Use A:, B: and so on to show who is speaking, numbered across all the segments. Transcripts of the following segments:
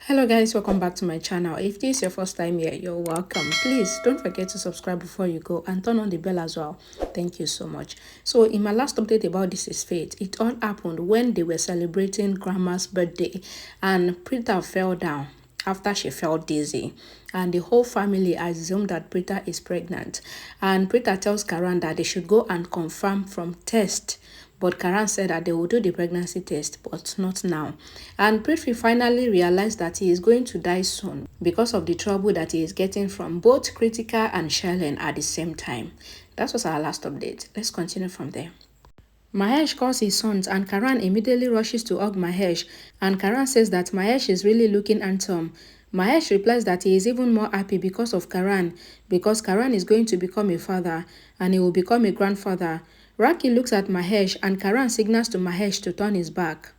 A: Hello guys, welcome back to my channel. If this is your first time here, you're welcome. Please don't forget to subscribe before you go and turn on the bell as well. Thank you so much. So in my last update about This Is Fate, it all happened when they were celebrating grandma's birthday and Preeta fell down after she felt dizzy, and the whole family assumed that Preeta is pregnant, and Preeta tells Karan that they should go and confirm from test. But Karan said that they will do the pregnancy test, but not now. And Prithvi finally realized that he is going to die soon because of the trouble that he is getting from both Krithika and Sherlyn at the same time. That was our last update. Let's continue from there. Mahesh calls his sons and Karan immediately rushes to hug Mahesh, and Karan says that Mahesh is really looking handsome. Mahesh replies that he is even more happy because of Karan, because Karan is going to become a father and he will become a grandfather. Raki looks at Mahesh and Karan signals to Mahesh to turn his back.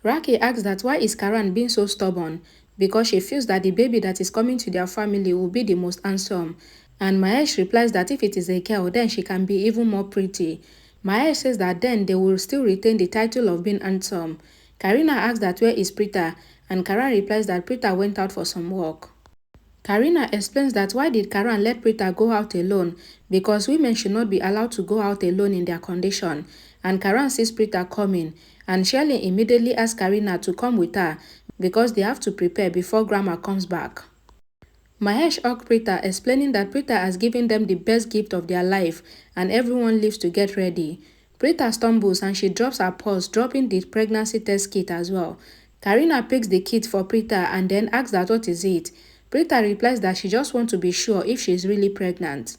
A: Raki asks that why is Karan being so stubborn, because she feels that the baby that is coming to their family will be the most handsome. And Mahesh replies that if it is a girl, then she can be even more pretty. Mahesh says that then they will still retain the title of being handsome. Karina asks that where is Preeta, and Karan replies that Preeta went out for some work. Karina explains that why did Karan let Preeta go out alone, because women should not be allowed to go out alone in their condition, and Karan sees Preeta coming, and Sherlyn immediately asks Karina to come with her because they have to prepare before grandma comes back. Mahesh hugged Preeta, explaining that Preeta has given them the best gift of their life and everyone leaves to get ready. Preeta stumbles and she drops her purse, dropping the pregnancy test kit as well. Karina picks the kit for Preeta and then asks that what is it. Preeta replies that she just wants to be sure if she is really pregnant.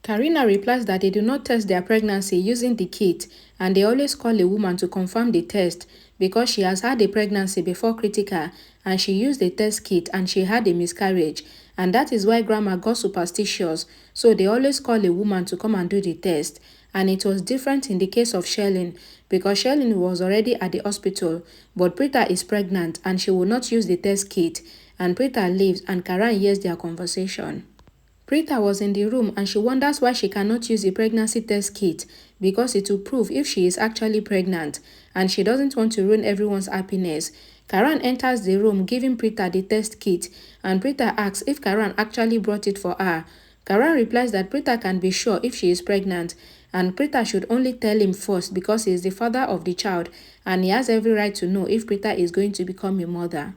A: Karina replies that they do not test their pregnancy using the kit and they always call a woman to confirm the test because she has had a pregnancy before Krithika and she used the test kit and she had a miscarriage, and that is why grandma got superstitious, so they always call a woman to come and do the test. And it was different in the case of Sherlyn because Sherlyn was already at the hospital, but Preeta is pregnant and she will not use the test kit, and Preeta leaves and Karan hears their conversation. Preeta was in the room and she wonders why she cannot use the pregnancy test kit because it will prove if she is actually pregnant, and she doesn't want to ruin everyone's happiness. Karan enters the room giving Preeta the test kit, and Preeta asks if Karan actually brought it for her. Karan replies that Preeta can be sure if she is pregnant, and Preeta should only tell him first because he is the father of the child and he has every right to know if Preeta is going to become a mother.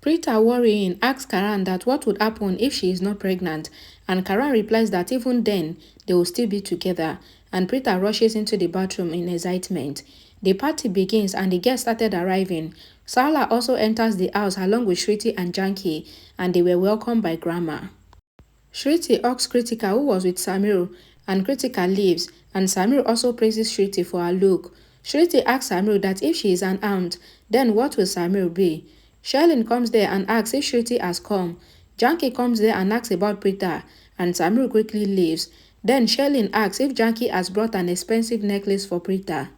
A: Preeta, worrying, asks Karan that what would happen if she is not pregnant, and Karan replies that even then, they will still be together, and Preeta rushes into the bathroom in excitement. The party begins and the guests started arriving. Sarla also enters the house along with Shriti and Janki, and they were welcomed by Grandma. Shriti asks Krithika who was with Samir, and Krithika leaves, and Samir also praises Shriti for her look. Shriti asks Samir that if she is an aunt, then what will Samir be? Sherlyn comes there and asks if Shriti has come. Janki comes there and asks about Preeta, and Samir quickly leaves. Then Sherlyn asks if Janki has brought an expensive necklace for Preeta.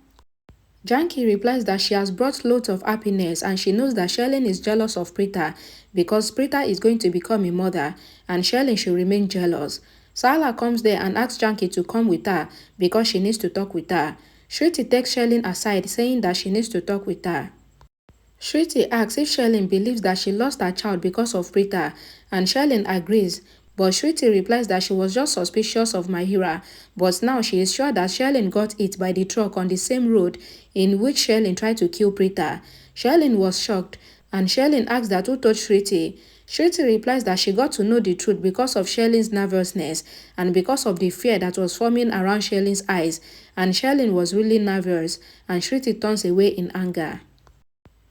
A: Janki replies that she has brought loads of happiness and she knows that Sherlyn is jealous of Preeta because Preeta is going to become a mother and Sherlyn should remain jealous. Sarla comes there and asks Janki to come with her because she needs to talk with her. Shriti takes Sherlyn aside saying that she needs to talk with her. Shriti asks if Sherlyn believes that she lost her child because of Preeta, and Sherlyn agrees, but Shriti replies that she was just suspicious of Mahira, but now she is sure that Sherlyn got hit by the truck on the same road in which Sherlyn tried to kill Preeta. Sherlyn was shocked, and Sherlyn asks that who told Shriti. Shriti replies that she got to know the truth because of Sherlyn's nervousness and because of the fear that was forming around Sherlyn's eyes, and Sherlyn was really nervous, and Shriti turns away in anger.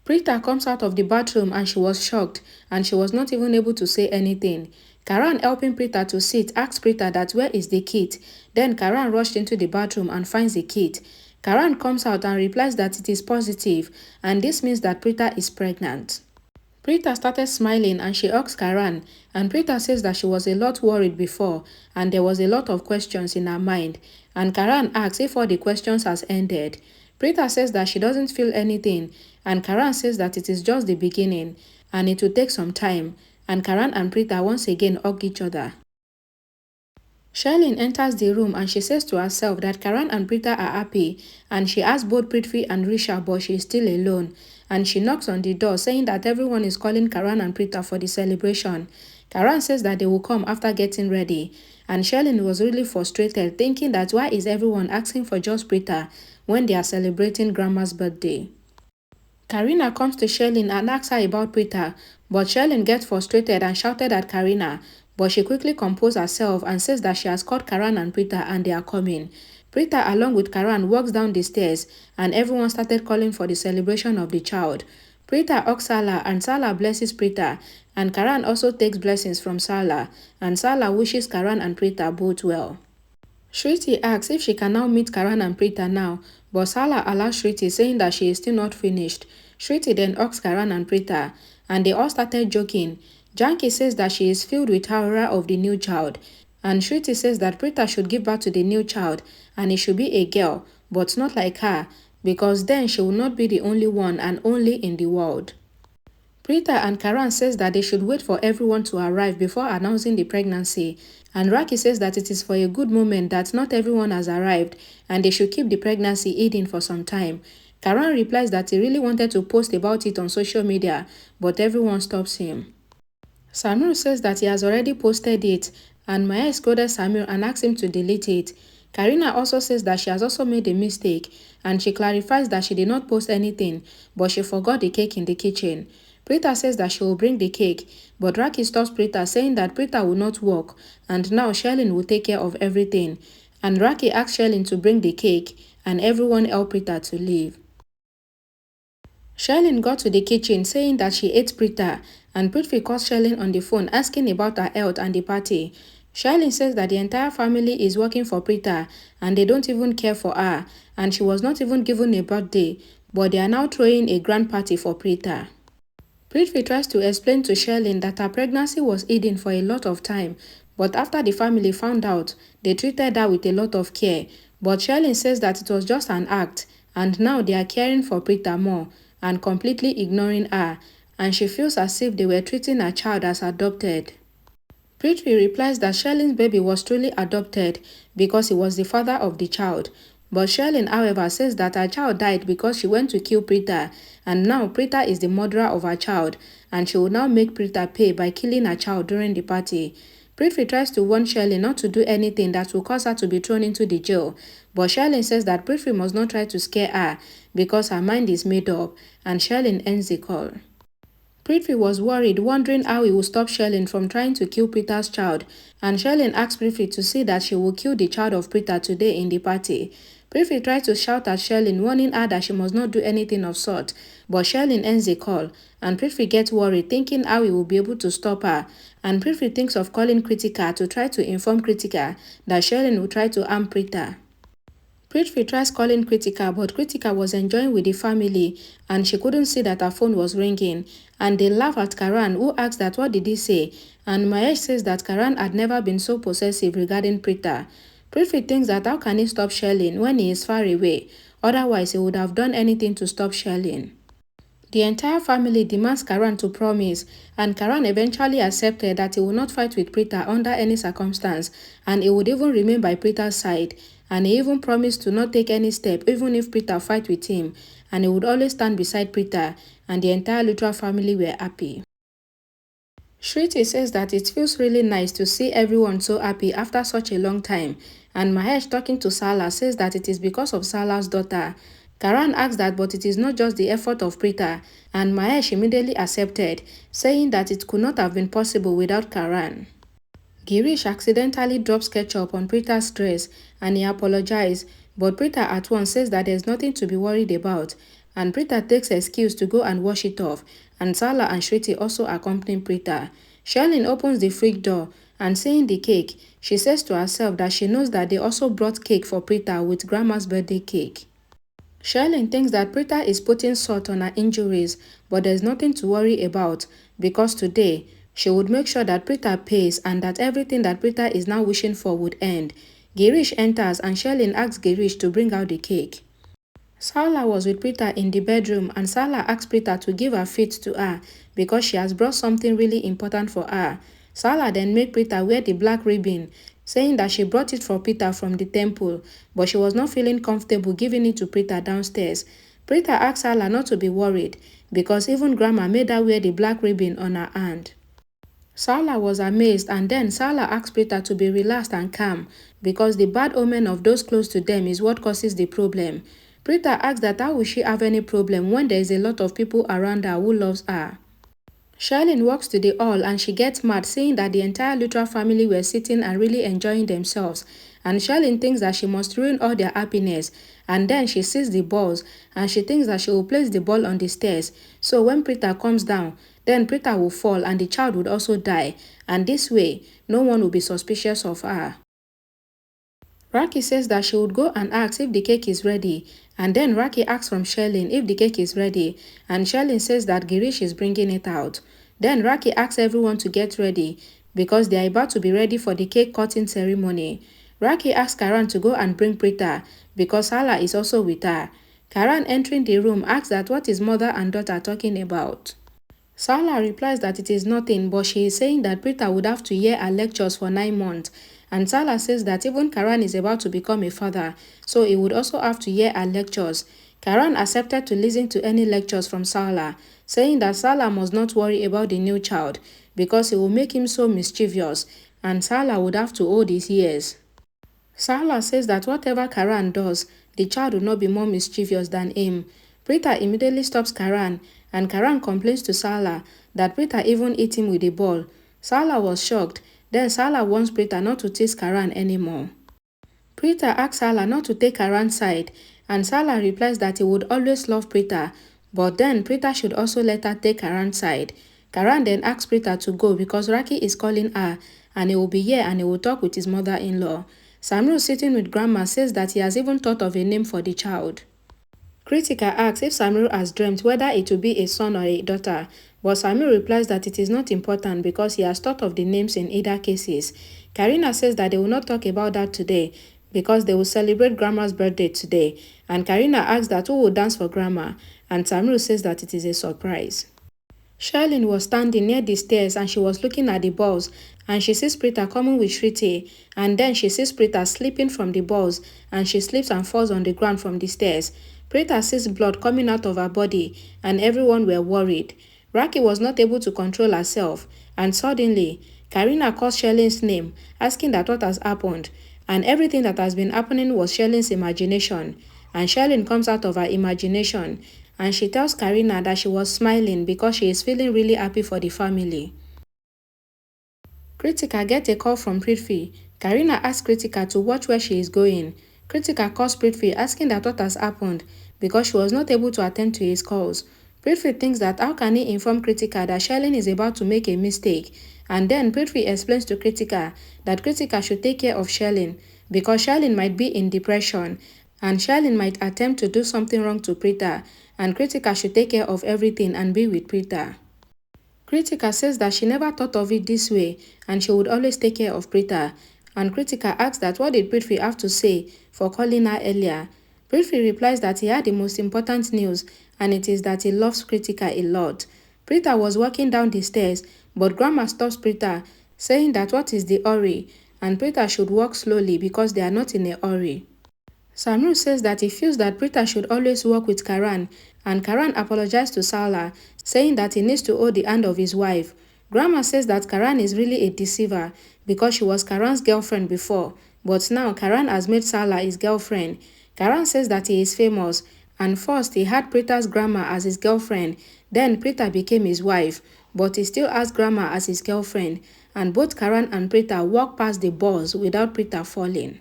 A: Preeta comes out of the bathroom and she was shocked and she was not even able to say anything. Karan, helping Preeta to sit, asks Preeta that where is the kit. Then Karan rushed into the bathroom and finds the kit. Karan comes out and replies that it is positive and this means that Preeta is pregnant. Preeta started smiling and she asks Karan, and Preeta says that she was a lot worried before and there was a lot of questions in her mind, and Karan asks if all the questions has ended. Preeta says that she doesn't feel anything, and Karan says that it is just the beginning and it will take some time, and Karan and Preeta once again hug each other. Sherlyn enters the room and she says to herself that Karan and Preeta are happy, and she asks both Prithvi and Risha, but she is still alone. and she knocks on the door saying that everyone is calling Karan and Preeta for the celebration. Karan says that they will come after getting ready, and Sherlyn was really frustrated, thinking that why is everyone asking for just Preeta when they are celebrating Grandma's birthday. Karina comes to Sherlyn and asks her about Preeta, but Sherlyn gets frustrated and shouted at Karina, but she quickly composed herself and says that she has called Karan and Preeta and they are coming. Preeta along with Karan walks down the stairs and everyone started calling for the celebration of the child. Preeta asks Salah and Salah blesses Preeta, and Karan also takes blessings from Salah, and Salah wishes Karan and Preeta both well. Shriti asks if she can now meet Karan and Preeta now, but Salah allows Shriti, saying that she is still not finished. Shriti then asks Karan and Preeta, and they all started joking. Janki says that she is filled with aura of the new child, and Shriti says that Preeta should give birth to the new child, and it should be a girl, but not like her, because then she will not be the only one and only in the world. Preeta and Karan says that they should wait for everyone to arrive before announcing the pregnancy, and Raki says that it is for a good moment that not everyone has arrived and they should keep the pregnancy hidden for some time. Karan replies that he really wanted to post about it on social media, but everyone stops him. Samir says that he has already posted it, and Maya scolded Samir and asked him to delete it. Karina also says that she has also made a mistake, and she clarifies that she did not post anything, but she forgot the cake in the kitchen. Preeta says that she will bring the cake, but Raki stops Preeta, saying that Preeta will not work, and now Sherlyn will take care of everything. And Raki asks Sherlyn to bring the cake, and everyone help Preeta to leave. Sherlyn got to the kitchen saying that she ate Preeta, and Prithvi calls Sherlyn on the phone asking about her health and the party. Sherlyn says that the entire family is working for Preeta and they don't even care for her, and she was not even given a birthday, but they are now throwing a grand party for Preeta. Prithvi tries to explain to Sherlyn that her pregnancy was hidden for a lot of time, but after the family found out, they treated her with a lot of care. But Sherlyn says that it was just an act, and now they are caring for Preeta more and completely ignoring her, and she feels as if they were treating her child as adopted. Prithvi replies that Sherlyn's baby was truly adopted because he was the father of the child. But Sherlyn, however, says that her child died because she went to kill Preeta, and now Preeta is the murderer of her child, and she will now make Preeta pay by killing her child during the party. Prithvi tries to warn Sherlyn not to do anything that will cause her to be thrown into the jail, but Sherlyn says that Prithvi must not try to scare her because her mind is made up, and Sherlyn ends the call. Prithvi was worried, wondering how he would stop Sherlyn from trying to kill Preeta's child, and Sherlyn asked Prithvi to see that she will kill the child of Preeta today in the party. Prithvi tried to shout at Sherlyn, warning her that she must not do anything of sort, but Sherlyn ends the call, and Prithvi gets worried, thinking how he will be able to stop her, and Prithvi thinks of calling Krithika to try to inform Krithika that Sherlyn will try to harm Preeta. Prithvi tries calling Krithika, but Krithika was enjoying with the family and she couldn't see that her phone was ringing, and they laugh at Karan, who asks that what did he say, and Mahesh says that Karan had never been so possessive regarding Preeta. Prithvi thinks that how can he stop Sherlyn when he is far away, otherwise he would have done anything to stop Sherlyn. The entire family demands Karan to promise, and Karan eventually accepted that he will not fight with Preeta under any circumstance, and he would even remain by Preeta's side, and he even promised to not take any step even if Preeta fight with him, and he would always stand beside Preeta, and the entire Luthra family were happy. Shriti says that it feels really nice to see everyone so happy after such a long time, and Mahesh, talking to Salah, says that it is because of Salah's daughter. Karan asks that but it is not just the effort of Preeta, and Mahesh immediately accepted, saying that it could not have been possible without Karan. Girish accidentally drops ketchup on Preeta's dress and he apologizes, but Preeta at once says that there is nothing to be worried about, and Preeta takes excuse to go and wash it off, and Salah and Shriti also accompany Preeta. Sherlyn opens the fridge door and seeing the cake, she says to herself that she knows that they also brought cake for Preeta with Grandma's birthday cake. Sherlyn thinks that Preeta is putting salt on her injuries, but there's nothing to worry about because today she would make sure that Preeta pays and that everything that Preeta is now wishing for would end. Girish enters and Sherlyn asks Girish to bring out the cake. Salah was with Preeta in the bedroom and Salah asks Preeta to give her feet to her because she has brought something really important for her. Salah then made Preeta wear the black ribbon, saying that she brought it for Preeta from the temple, but she was not feeling comfortable giving it to Preeta downstairs. Preeta asked Salah not to be worried because even Grandma made her wear the black ribbon on her hand. Salah was amazed, and then Salah asked Preeta to be relaxed and calm because the bad omen of those close to them is what causes the problem. Preeta asked that how will she have any problem when there is a lot of people around her who loves her. Sherlyn walks to the hall and she gets mad seeing that the entire Luthra family were sitting and really enjoying themselves, and Sherlyn thinks that she must ruin all their happiness, and then she sees the balls and she thinks that she will place the ball on the stairs, so when Preeta comes down, then Preeta will fall and the child would also die, and this way no one will be suspicious of her. Raki says that she would go and ask if the cake is ready, and then Raki asks from Sherlyn if the cake is ready, and Sherlyn says that Girish is bringing it out. Then Raki asks everyone to get ready because they are about to be ready for the cake cutting ceremony. Raki asks Karan to go and bring Preeta because Salah is also with her. Karan, entering the room, asks that what is mother and daughter talking about. Salah replies that it is nothing, but she is saying that Preeta would have to hear her lectures for 9 months. And Salah says that even Karan is about to become a father, so he would also have to hear her lectures. Karan accepted to listen to any lectures from Salah, saying that Salah must not worry about the new child because it will make him so mischievous, and Salah would have to hold his ears. Salah says that whatever Karan does, the child will not be more mischievous than him. Preeta immediately stops Karan, and Karan complains to Salah that Preeta even hit him with a ball. Salah was shocked. Then Salah wants Preeta not to tease Karan anymore. Preeta asks Salah not to take Karan's side, and Salah replies that he would always love Preeta, but then Preeta should also let her take Karan's side. Karan then asks Preeta to go because Raki is calling her, and he will be here and he will talk with his mother-in-law. Samru, sitting with Grandma, says that he has even thought of a name for the child. Krithika asks if Samir has dreamt whether it will be a son or a daughter, but Samir replies that it is not important because he has thought of the names in either cases. Karina says that they will not talk about that today because they will celebrate Grandma's birthday today, and Karina asks that who will dance for Grandma, and Samir says that it is a surprise. Sherlyn was standing near the stairs and she was looking at the balls, and she sees Preeta coming with Shruti, and then she sees Preeta slipping from the balls and she slips and falls on the ground from the stairs. Preeta sees blood coming out of her body and everyone were worried. Raki was not able to control herself, and suddenly Karina calls Sherlyn's name, asking that what has happened, and everything that has been happening was Sherlyn's imagination, and Sherlyn comes out of her imagination and she tells Karina that she was smiling because she is feeling really happy for the family. Krithika gets a call from Prithvi. Karina asks Krithika to watch where she is going. Krithika calls Prithvi asking that what has happened because she was not able to attend to his calls. Prithvi thinks that how can he inform Krithika that Sherlyn is about to make a mistake, and then Prithvi explains to Krithika that Krithika should take care of Sherlyn because Sherlyn might be in depression and Sherlyn might attempt to do something wrong to Preeta, and Krithika should take care of everything and be with Preeta. Krithika says that she never thought of it this way and she would always take care of Preeta, and Krithika asks that what did Prithvi have to say for calling her earlier. Prithvi replies that he had the most important news, and it is that he loves Krithika a lot. Preeta was walking down the stairs, but Grandma stops Preeta, saying that what is the hurry, and Preeta should walk slowly because they are not in a hurry. Samru says that he feels that Preeta should always walk with Karan, and Karan apologized to Salah, saying that he needs to hold the hand of his wife. Grandma says that Karan is really a deceiver because she was Karan's girlfriend before, but now Karan has made Salah his girlfriend. Karan says that he is famous, and first he had Preeta's grandma as his girlfriend, then Preeta became his wife, but he still has grandma as his girlfriend, and both Karan and Preeta walk past the balls without Preeta falling.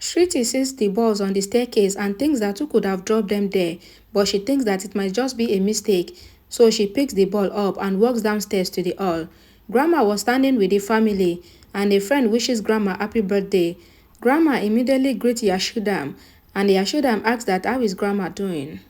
A: Shruti sees the balls on the staircase and thinks that who could have dropped them there, but she thinks that it might just be a mistake, so she picks the ball up and walks downstairs to the hall. Grandma was standing with the family, and a friend wishes Grandma happy birthday. Grandma immediately greets Yashudam, and Yashudam asks that how is Grandma doing.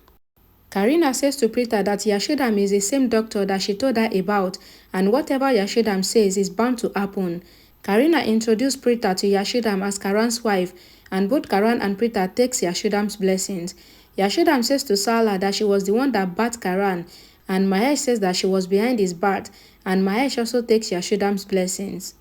A: Karina says to Preeta that Yashudam is the same doctor that she told her about, and whatever Yashudam says is bound to happen. Karina introduced Preeta to Yashudam as Karan's wife, and both Karan and Preeta takes Yashudam's blessings. Yashudam says to Salah that she was the one that bat Karan, and Mahesh says that she was behind his bat, and Mahesh also takes Yashudam's blessings.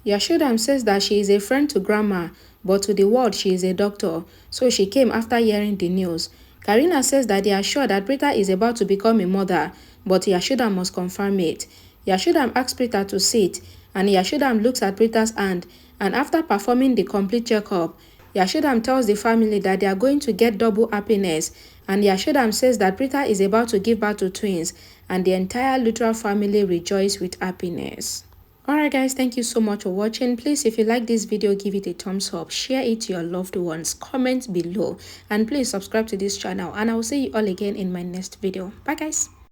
A: Yashudam says that she is a friend to Grandma, but to the world she is a doctor, so she came after hearing the news. Karina says that they are sure that Preeta is about to become a mother, but Yashoda must confirm it. Yashoda asks Preeta to sit, and Yashoda looks at Preeta's hand, and after performing the complete checkup, Yashoda tells the family that they are going to get double happiness, and Yashoda says that Preeta is about to give birth to twins, and the entire Luthra family rejoice with happiness. Alright guys, thank you so much for watching. Please, if you like this video, give it a thumbs up, share it to your loved ones, comment below, and please subscribe to this channel, and I will see you all again in my next video. Bye guys.